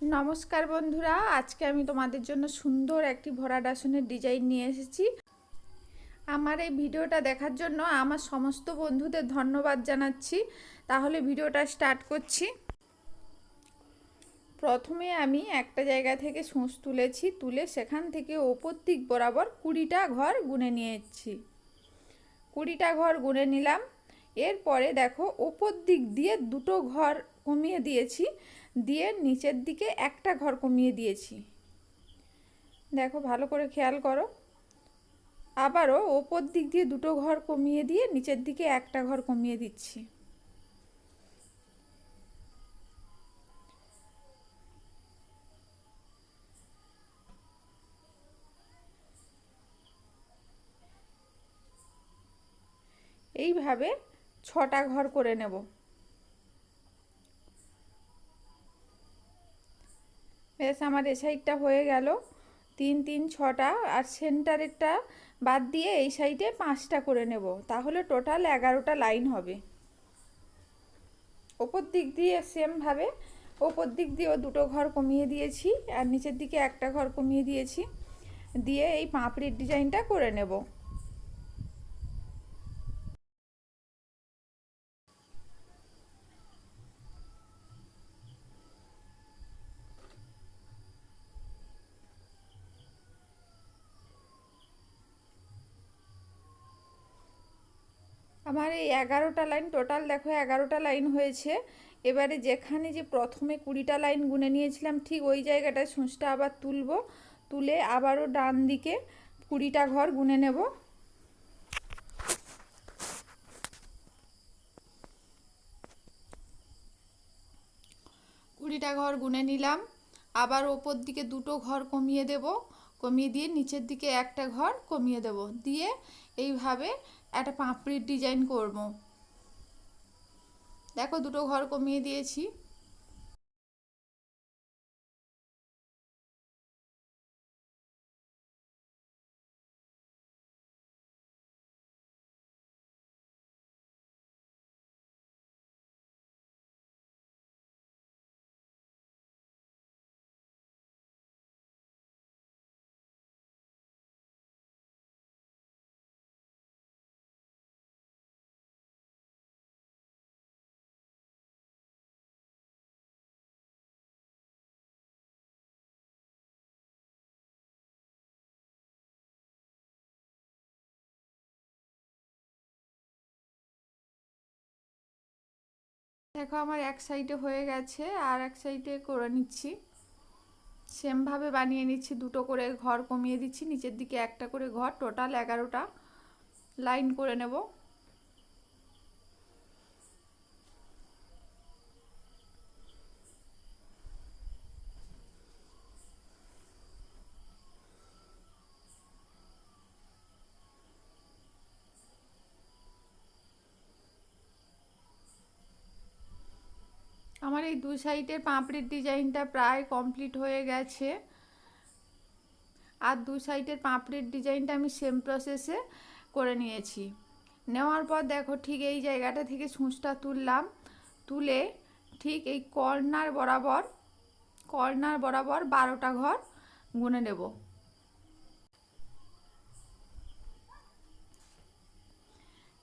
নমস্কার বন্ধুরা, আজকে আমি তোমাদের জন্য সুন্দর একটি ভরাট আসনের ডিজাইন নিয়ে এসেছি। আমার এই ভিডিওটা দেখার জন্য আমার সমস্ত বন্ধুদের ধন্যবাদ জানাচ্ছি। তাহলে ভিডিওটা স্টার্ট করছি। প্রথমে আমি একটা জায়গা থেকে সূচ তুলেছি, তুলে সেখান থেকে ওপর দিক বরাবর 20টা ঘর গুনে নিয়েছি। 20টা ঘর গুনে নিলাম। এরপরে দেখো ওপর দিক দিয়ে দুটো ঘর কমিয়ে দিয়েছি, দিয়ে নিচের দিকে একটা ঘর কমিয়ে দিয়েছি। দেখো ভালো করে খেয়াল করো। আবারও ওপর দিক দিয়ে দুটো ঘর কমিয়ে দিয়ে নিচের দিকে একটা ঘর কমিয়ে দিচ্ছি। এইভাবে 6টা ঘর করে নেব। বেশ, আমার এই সাইডটা হয়ে গেল। 3 3 6টা, আর সেন্টারেরটা বাদ দিয়ে এই সাইডে 5টা করে নেব। তাহলে টোটাল 11টা লাইন হবে। ওপর দিক দিয়ে সেমভাবে ওপর দিক দিয়েও দুটো ঘর কমিয়ে দিয়েছি, আর নিচের দিকে একটা ঘর কমিয়ে দিয়েছি, দিয়ে এই পাপড়ির ডিজাইনটা করে নেব। আমার এই 11টা লাইন টোটাল, দেখো 11টা লাইন হয়েছে। এবারে যেখানে যে প্রথমে 20টা লাইন গুনে নিয়েছিলাম, ঠিক ওই জায়গাটায় সূচটা আবার তুলব। তুলে আবারও ডান দিকে 20টা ঘর গুনে নেব। কুড়িটা ঘর গুনে নিলাম। আবার ওপর দিকে দুটো ঘর কমিয়ে দেব, কমিয়ে দিয়ে নিচের দিকে একটা ঘর কমিয়ে দেব, দিয়ে এইভাবে একটা পাপড়ির ডিজাইন করব। দেখো দুটো ঘর কমিয়ে দিয়েছি। দেখো আমার এক সাইডে হয়ে গেছে, আর এক সাইডে করে নিচ্ছি। সেমভাবে বানিয়ে নিচ্ছি, দুটো করে ঘর কমিয়ে দিচ্ছি, নিচের দিকে একটা করে ঘর, টোটাল 11টা লাইন করে নেব। আমার এই দুই সাইডের পাপড়ির ডিজাইনটা প্রায় কমপ্লিট হয়ে গেছে। আর দুই সাইডের পাপড়ির ডিজাইনটা আমি সেম প্রসেসে করে নিয়েছি। নেওয়ার পর দেখো ঠিক এই জায়গাটা থেকে সূচটা তুললাম, তুলে ঠিক এই কর্নার বরাবর 12টা ঘর গুনে নেব।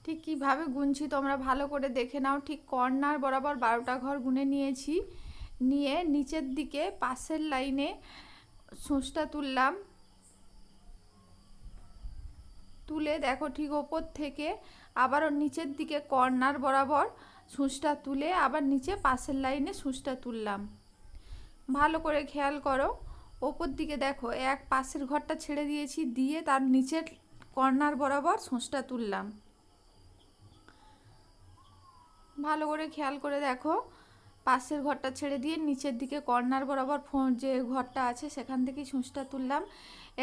ঠিক কীভাবে গুনছি তোমরা ভালো করে দেখে নাও। ঠিক কর্নার বরাবর 12টা ঘর গুনে নিয়েছি, নিয়ে নিচের দিকে পাশের লাইনে সূচটা তুললাম। তুলে দেখো ঠিক ওপর থেকে আবারও নিচের দিকে কর্নার বরাবর সূচটা তুলে আবার নিচে পাশের লাইনে সূচটা তুললাম। ভালো করে খেয়াল করো। ওপর দিকে দেখো এক পাশের ঘরটা ছেড়ে দিয়েছি, দিয়ে তার নিচের কর্নার বরাবর সূচটা তুললাম। ভালো করে খেয়াল করে দেখো, পাশের ঘরটা ছেড়ে দিয়ে নিচের দিকে কর্নার বরাবর যে ঘরটা আছে সেখান থেকে সূচটা তুললাম।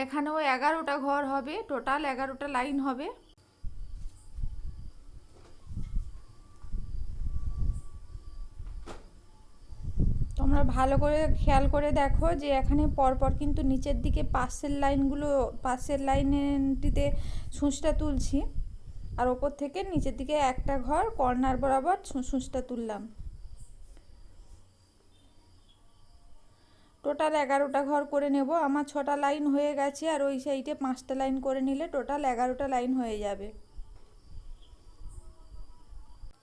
এখানেও 11টা ঘর হবে, টোটাল 11টা লাইন হবে। তোমরা ভালো করে খেয়াল করে দেখো যে এখানে পরপর কিন্তু নিচের দিকে পাশের লাইনটিতে সূচটা তুলছি, আর ওপর থেকে নিচের দিকে একটা ঘর কর্নার বরাবর সূচটা তুললাম। টোটাল 11টা ঘর করে নেব। আমার 6টা লাইন হয়ে গেছে, আর ওই সাইডে 5টা লাইন করে নিলে টোটাল 11টা লাইন হয়ে যাবে।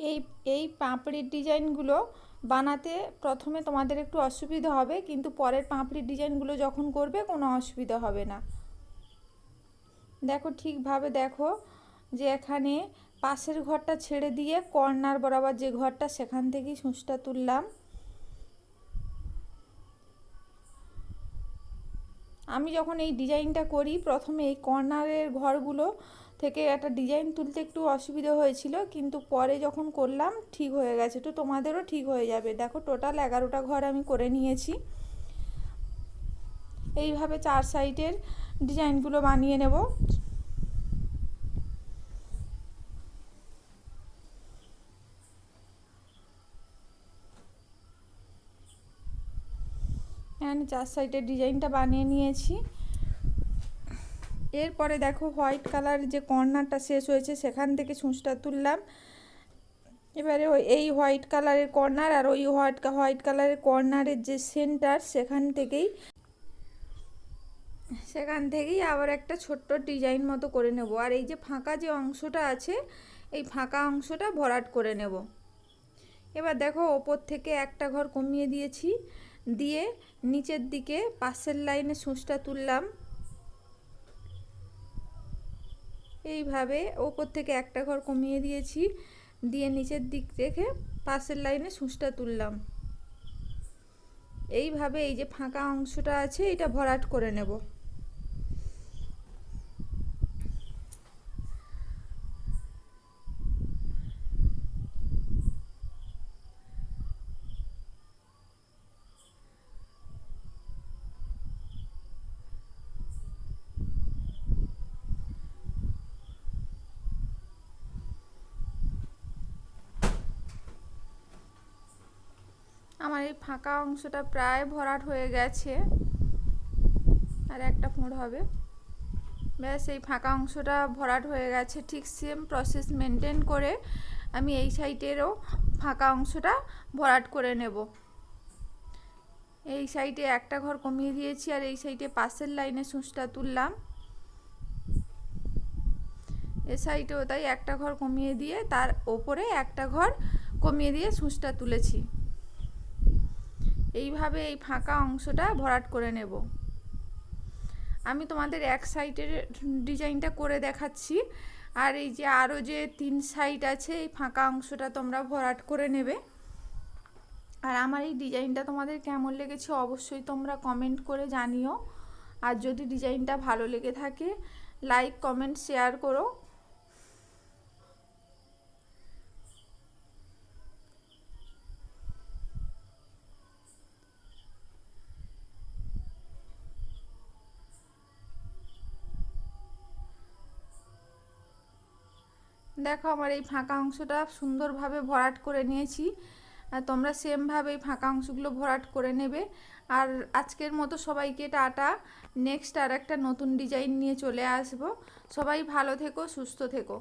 এই এই পাপড়ির ডিজাইনগুলো বানাতে প্রথমে তোমাদের একটু অসুবিধা হবে, কিন্তু পরের পাপড়ির ডিজাইনগুলো যখন করবে কোনো অসুবিধা হবে না। দেখো ঠিকভাবে দেখো যে এখানে পাশের ঘরটা ছেড়ে দিয়ে কর্নার বরাবর যে ঘরটা, সেখান থেকেই সূচটা তুললাম। আমি যখন এই ডিজাইনটা করি প্রথমে এই কর্নারের ঘরগুলো থেকে একটা ডিজাইন তুলতে একটু অসুবিধা হয়েছিল, কিন্তু পরে যখন করলাম ঠিক হয়ে গেছে। তো তোমাদেরও ঠিক হয়ে যাবে। দেখো টোটাল 11টা ঘর আমি করে নিয়েছি। এইভাবে 4 সাইডের ডিজাইনগুলো বানিয়ে নেব। আমি 4 সাইডের ডিজাইনটা বানিয়ে নিয়েছি। এরপরে দেখো হোয়াইট কালার যে কর্নারটা শেষ হয়েছে সেখান থেকে সূচটা তুললাম। এবারে এই হোয়াইট কালারের কর্নার আর ওই হোয়াইট কালারের কর্নারের যে সেন্টার, সেখান থেকেই আবার একটা ছোট্ট ডিজাইন মতো করে নেব। আর এই যে ফাঁকা যে অংশটা আছে, এই ফাঁকা অংশটা ভরাট করে নেব। এবার দেখো ওপর থেকে একটা ঘর কমিয়ে দিয়েছি, দিয়ে নিচের দিকে পাশের লাইনে সূচটা তুললাম। এইভাবে ওপর থেকে একটা ঘর কমিয়ে দিয়েছি, দিয়ে নিচের দিক থেকে পাশের লাইনে সূচটা তুললাম। এইভাবে এই যে ফাঁকা অংশটা আছে এটা ভরাট করে নেব। আমার এই ফাঁকা অংশটা প্রায় ভরাট হয়ে গেছে, আর একটা ফোঁড় হবে। ব্যাস এই ফাঁকা অংশটা ভরাট হয়ে গেছে। ঠিক সেম প্রসেস মেনটেন করে আমি এই সাইডেরও ফাঁকা অংশটা ভরাট করে নেব। এই সাইডে একটা ঘর কমিয়ে দিয়েছি, আর এই সাইডে পাশের লাইনে সূচটা তুললাম। এ সাইডেও তাই একটা ঘর কমিয়ে দিয়ে তার ওপরে একটা ঘর কমিয়ে দিয়ে সূচটা তুলেছি। এইভাবে এই ফাঁকা অংশটা ভরাট করে নেব। আমি তোমাদের এক সাইডের ডিজাইনটা করে দেখাচ্ছি, আর এই যে আরও যে 3 সাইড আছে এই ফাঁকা অংশটা তোমরা ভরাট করে নেবে। আর আমার এই ডিজাইনটা তোমাদের কেমন লেগেছে অবশ্যই তোমরা কমেন্ট করে জানিও। আর যদি ডিজাইনটা ভালো লেগে থাকে লাইক কমেন্ট শেয়ার করো। দেখো আমার এই ফাঁকা অংশটা সুন্দরভাবে ভরাট করে নিয়েছি, আর তোমরা সেমভাবে এই ফাঁকা অংশগুলো ভরাট করে নেবে। আর আজকের মতো সবাইকে টাটা। নেক্সট আর একটা নতুন ডিজাইন নিয়ে চলে আসবো। সবাই ভালো থেকো, সুস্থ থেকো।